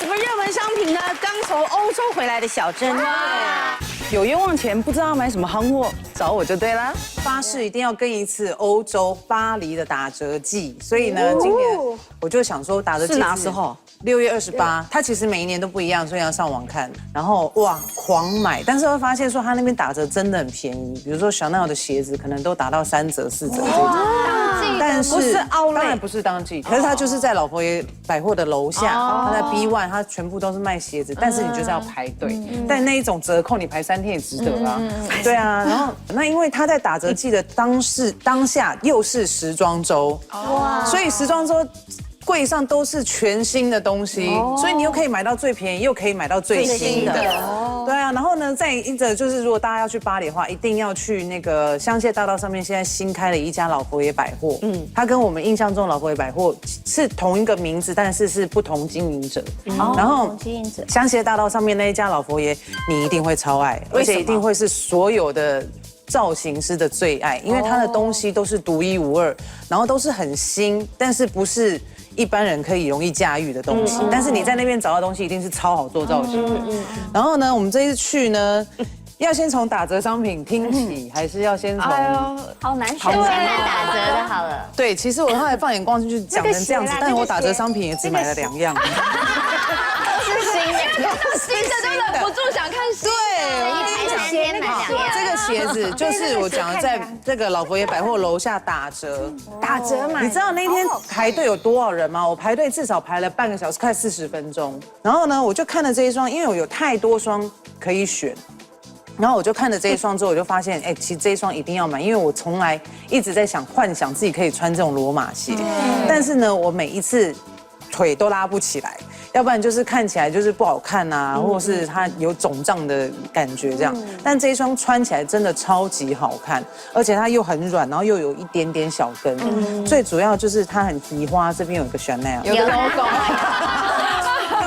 什么热门商品呢？刚从欧洲回来的小珍，有冤枉钱不知道买什么行货，找我就对了。发誓一定要跟一次欧洲巴黎的打折季，所以呢，今年我就想说打折季是哪时候？6月28，它其实每一年都不一样，所以要上网看。然后哇，狂买，但是会发现说它那边打折真的很便宜，比如说Chanel的鞋子可能都打到3折、4折这种。但是不是outlet当然不是当季，可是它就是在老佛爷百货的楼下，它在 B1，它全部都是卖鞋子，但是你就是要排队。但那一种折扣你排3天也值得啊。对啊，然后那因为它在打折季的当下又是时装周，所以时装周柜上都是全新的东西，所以你又可以买到最便宜，又可以买到最新的。对啊，然后呢，再一个就是，如果大家要去巴黎的话，一定要去那个香榭大道上面现在新开了一家老佛爷百货。它跟我们印象中的老佛爷百货是同一个名字，但是是不同经营者。然后香榭大道上面那一家老佛爷，你一定会超爱，而且一定会是所有的造型师的最爱，因为它的东西都是独一无二，然后都是很新，但是不是一般人可以容易驾驭的东西，但是你在那边找到东西一定是超好做造型的。然后呢，我们这一次去呢，要先从打折商品听起，还是要先从？好难选，先买打折的好了。对，其实我后来放眼光进去讲成这样子，但是我打折商品也只买了2样。是新的，新的都忍不住想看新的。对，一排3天买2样。这个鞋子就是我讲的，在这个老佛爷百货楼下打折买。你知道那天排队有多少人吗？我排队至少排了半个小时，快40分钟。然后呢，我就看了这一双，因为我有太多双可以选。然后我就看了这一双之后，我就发现，其实这一双一定要买，因为我从来一直在幻想自己可以穿这种罗马鞋，但是呢，我每一次腿都拉不起来，要不然就是看起来就是不好看啊，或者是它有肿胀的感觉这样。但这一双穿起来真的超级好看，而且它又很软，然后又有一点点小跟，最主要就是它很提花，这边有一个 Chanel， 有个 logo。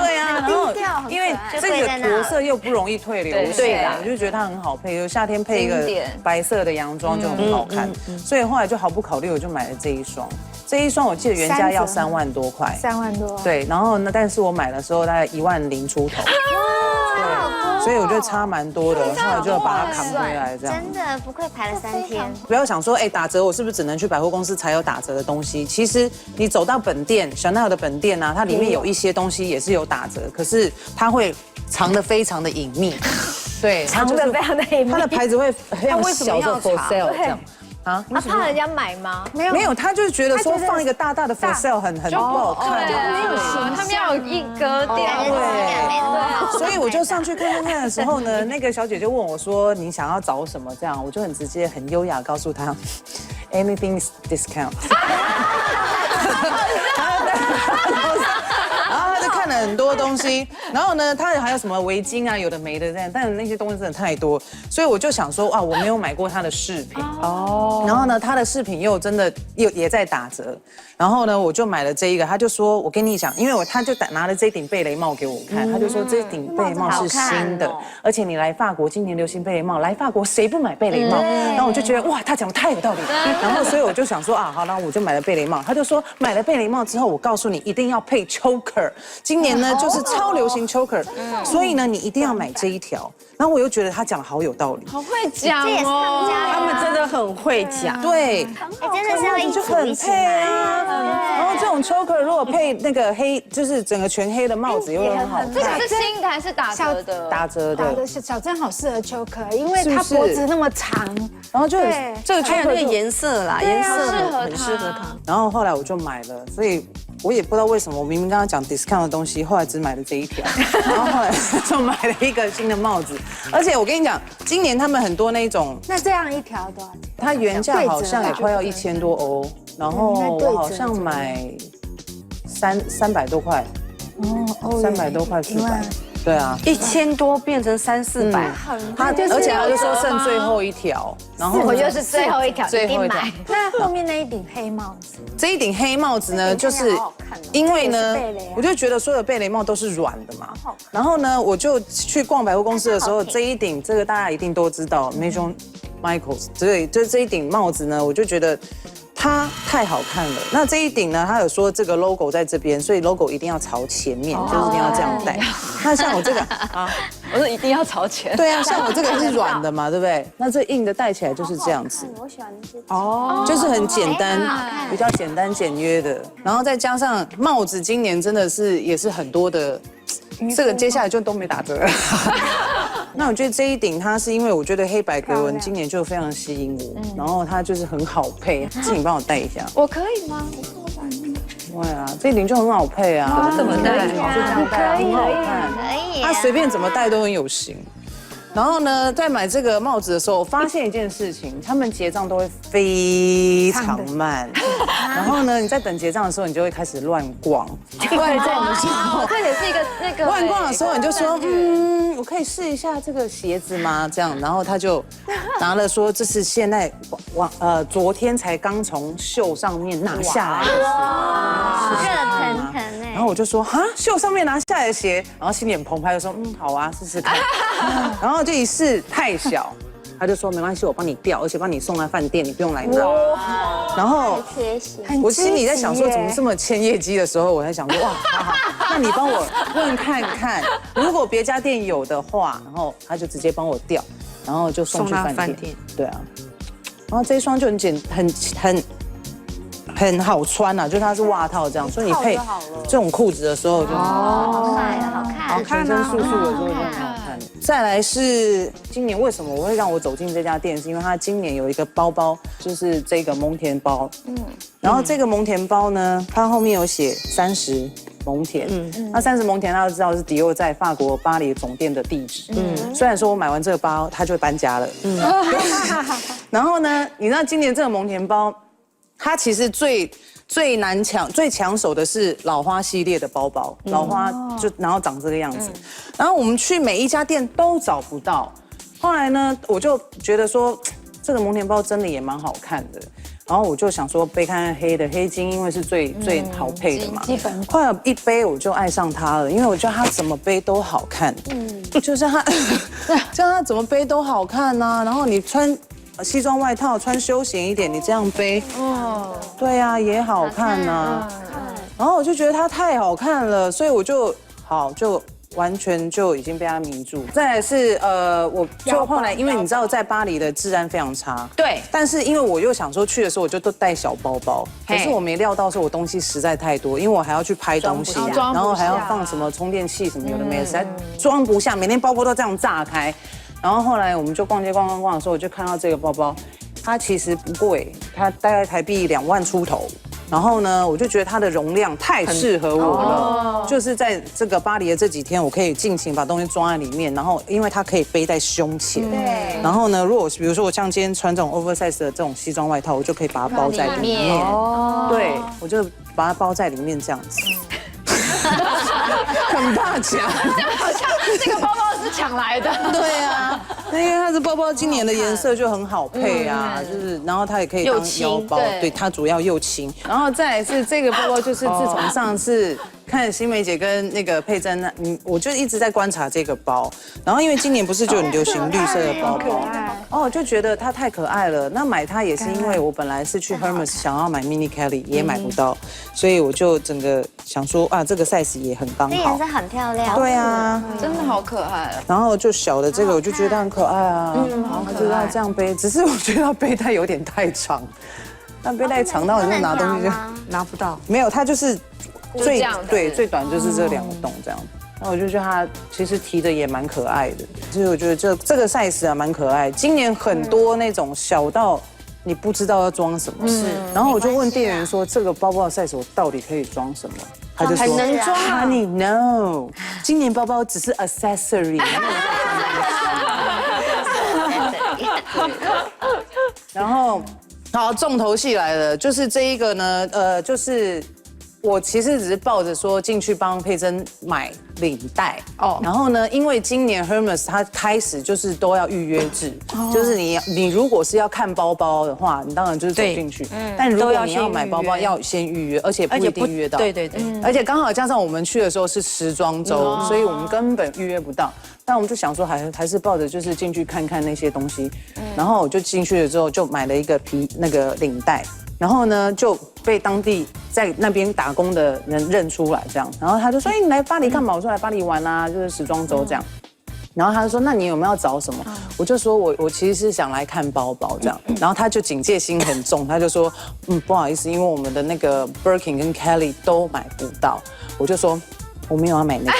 对啊，然后因为这个驼色又不容易退流水，我就觉得它很好配，就夏天配一个白色的洋装就很好看，所以后来就毫不考虑，我就买了这一双。这一双我记得原价要3万多块，3万多。对，然后呢，但是我买的时候大概1万0出头，对，所以我觉得差蛮多的，后来就把它扛回来这样。真的不愧排了3天。不要想说，打折我是不是只能去百货公司才有打折的东西？其实你走到本店，Chanel的本店啊，它里面有一些东西也是有打折，可是它会藏得非常的隐秘，对，藏得非常的隐秘。它的牌子会非常小的 for sale 这样。啊，他怕人家买吗？没有，他就是觉得说放一个大大的 for sale 很不好看，没有型，他们要有一格调，对，所以我就上去看的时候呢，那个小姐就问我说你想要找什么这样，我就很直接很优雅告诉她 ，anything is discount。看了很多东西，然后呢，它还有什么围巾啊，有的没的这样，但是那些东西真的太多，所以我就想说，我没有买过它的饰品哦，然后呢，它的饰品又真的也在打折，然后呢，我就买了这一个，他就说，我跟你讲，因为他就拿了这顶贝雷帽给我看，他就说这顶贝雷帽是新的，而且你来法国今年流行贝雷帽，来法国谁不买贝雷帽？然后我就觉得哇，他讲的太有道理，然后所以我就想说好，那我就买了贝雷帽，他就说买了贝雷帽之后，我告诉你一定要配 choker。今年呢就是超流行 choker，所以呢你一定要买这一条。然后我又觉得他讲的好有道理，好会讲这也是他们家他们真的很会讲。对，真的是要一就很组一起配买。啊。然后这种 choker 如果配那个黑，就是整个全黑的帽子又很好看。这个是新的还是打折的？打折的。打的是小珍好适合 choker，因为她脖子那么长，然后就这个还有 choker 那个颜色啦，颜色很适合它。然后后来我就买了，所以我也不知道为什么，我明明刚刚讲 discount 的东西，后来只买了这一条，然后后来就买了一个新的帽子。而且我跟你讲，今年他们很多那种，那这样一条多少钱？它原价好像也快要1000多欧，然后我好像买300多块，300多块400。对啊，1000多变成300、400，而且他就说剩最后一条，然后我又是最后一条，最后一条。那后面那一顶黑帽子，这一顶黑帽子呢，就是因为呢，我就觉得所有贝雷帽都是软的嘛。然后呢，我就去逛百货公司的时候，这一顶大家一定都知道 ，Maison Michaels，对，就这一顶帽子呢，我就觉得它太好看了。那这一顶呢，它有说这个 logo 在这边，所以 logo 一定要朝前面，就是一定要这样戴。那像我这个啊，我说一定要朝前。对啊，像我这个是软的嘛，对不对？那这硬的戴起来就是这样子。我喜欢这就是很简单好看，比较简单简约的，然后再加上帽子，今年真的是也是很多的，这个接下来就都没打折了。那我觉得这一顶它是因为我觉得黑白格纹今年就非常吸引我，然后它就是很好配，自己帮我戴一下。我可以吗？对啊，这一顶就很好配啊，怎么戴就这样戴，很好看，可以。它随便怎么戴都很有型。然后呢，在买这个帽子的时候，我发现一件事情，他们结账都会非常慢。然后呢，你在等结账的时候，你就会开始乱逛。乱逛的时候，看起来是一个那个乱逛的时候，你就说，我可以试一下这个鞋子吗？这样，然后他就拿了说，这是现在昨天才刚从秀上面拿下来的鞋。热腾腾哎。然后我就说哈，秀上面拿下来的鞋，然后心里很澎湃，就说好啊，试试看。然后就一试太小，他就说没关系，我帮你调，而且帮你送来饭店，你不用来拿。然后贴心。我心里在想说怎么这么欠业绩的时候，我在想说哇，好，那你帮我问看看，如果别家店有的话，然后他就直接帮我调，然后就送去饭店。对啊，然后这一双就很好穿啊，就是它是袜套这样，所以你配这种裤子的时候就好看，全身素素的时候就很好看。再来是今年为什么我会让我走进这家店，是因为它今年有一个包包，就是这个蒙田包。然后这个蒙田包呢，它后面有写30蒙田。那30蒙田大家都知道是迪奥在法国巴黎总店的地址。虽然说我买完这个包，它就搬家了。然后呢，你知道今年这个蒙田包，它其实最抢手的是老花系列的包包，老花就然后长这个样子，然后我们去每一家店都找不到，后来呢，我就觉得说这个蒙田包真的也蛮好看的，然后我就想说背看看黑的黑金，因为是最好配的嘛，后来一背我就爱上它了，因为我觉得它怎么背都好看，就是它怎么背都好看呐，然后你穿西装外套穿休闲一点，你这样背，对啊，也好看呐。然后我就觉得它太好看了，所以我就完全就已经被它迷住。再来是我就后来因为你知道在巴黎的治安非常差，对，但是因为我又想说去的时候我就都带小包包，可是我没料到说我东西实在太多，因为我还要去拍东西，然后还要放什么充电器什么有的没的，实在装不下，每天包包都这样炸开。然后后来我们就逛街逛的时候，我就看到这个包包，它其实不贵，它大概台币2万出头。然后呢，我就觉得它的容量太适合我了，就是在这个巴黎的这几天，我可以尽情把东西装在里面。然后因为它可以背在胸前，对。然后呢，如果比如说我像今天穿这种 oversize 的这种西装外套，我就可以把它包在里面。对，我就把它包在里面这样子。很怕抢，好像这个包包是抢来的。对啊，那因为它这包包今年的颜色就很好配啊，就是然后它也可以当腰包，对，它主要又轻。然后再来是这个包包，就是自从上次看新梅姐跟那个佩珍，我就一直在观察这个包。然后因为今年不是就很流行绿色的包包，哦，我就觉得它太可爱了。那买它也是因为我本来是去 Hermes 想要买 Mini Kelly 也买不到，所以我就整个想说啊，这个 size 也很刚好。这颜色很漂亮。对啊，真的好可爱。然后就小的这个，我就觉得很可爱啊，好可爱，就要这样背。只是我觉得它背带有点太长，那背带长到你就拿东西就拿不到。没有，它就是最短就是这2个洞这样。那我就觉得它其实提的也蛮可爱的，所以我觉得这个 size 啊蛮可爱。今年很多那种小到你不知道要装什么，然后我就问店员说这个包包的 size 我到底可以装什么？他就说能装啊 Honey no， 今年包包只是 accessory。然后好，重头戏来了，就是这一个呢，就是我其实只是抱着说进去帮佩珍买领带哦，然后呢，因为今年 Hermes 它开始就是都要预约制，就是你如果是要看包包的话，你当然就是走进去，但如果你要买包包要先预约，而且不一定预约到，对，而且刚好加上我们去的时候是时装周，所以我们根本预约不到。但我们就想说还是抱着就是进去看看那些东西，然后我就进去了之后就买了一个那个领带。然后呢就被当地在那边打工的人认出来，这样，然后他就说，你来巴黎干嘛？我说来巴黎玩啊，就是时装周这样。然后他就说，那你有没有要找什么？我就说我其实是想来看包包这样。然后他就警戒心很重，他就说，不好意思，因为我们的那个 Birkin 跟 Kelly 都买不到。我就说我没有要买那个。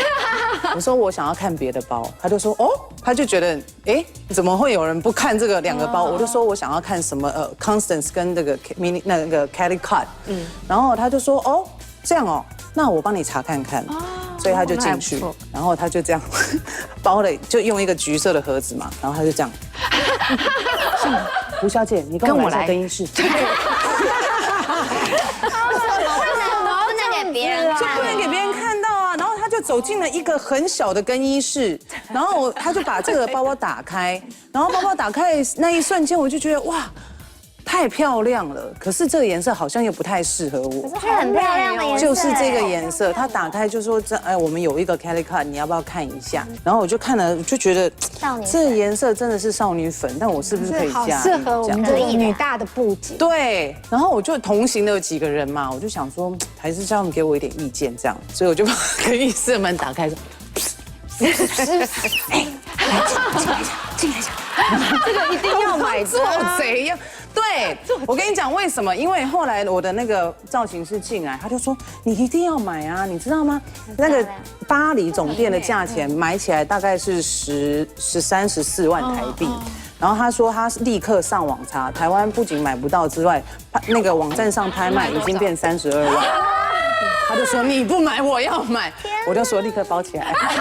我说我想要看别的包，他就说他就觉得怎么会有人不看这个2个包？我就说我想要看什么Constance 跟那个 Kelly Cut，然后他就说这样哦，那我帮你查看看，所以他就进去，然后他就这样包了，就用一个橘色的盒子嘛，然后他就这样，吴小姐，你跟我来更衣室。不能给别人就看，不能给别人看到啊。然后他就走进了一个很小的更衣室，然后他就把这个包包打开，然后包包打开那一瞬间，我就觉得哇，太漂亮了。可是这个颜色好像又不太适合我。是很漂亮的颜色，就是这个颜色，他打开就说我们有一个 Kelly Cut， 你要不要看一下？然后我就看了，就觉得这个颜色真的是少女粉，但我是不是可以好加？适合我们这个女大的布景。对，然后我就同行的有几个人嘛，我就想说还是叫他们给我一点意见这样，所以我就把更衣室的门打开说，进来一下，这个一定要买做贼呀！对，我跟你讲为什么？因为后来我的那个造型师进来，他就说你一定要买啊，你知道吗？那个巴黎总店的价钱买起来大概是13、14万台币。然后他说他立刻上网查，台湾不仅买不到之外，那个网站上拍卖已经变32万。他就说你不买我要买，我就说立刻包起来。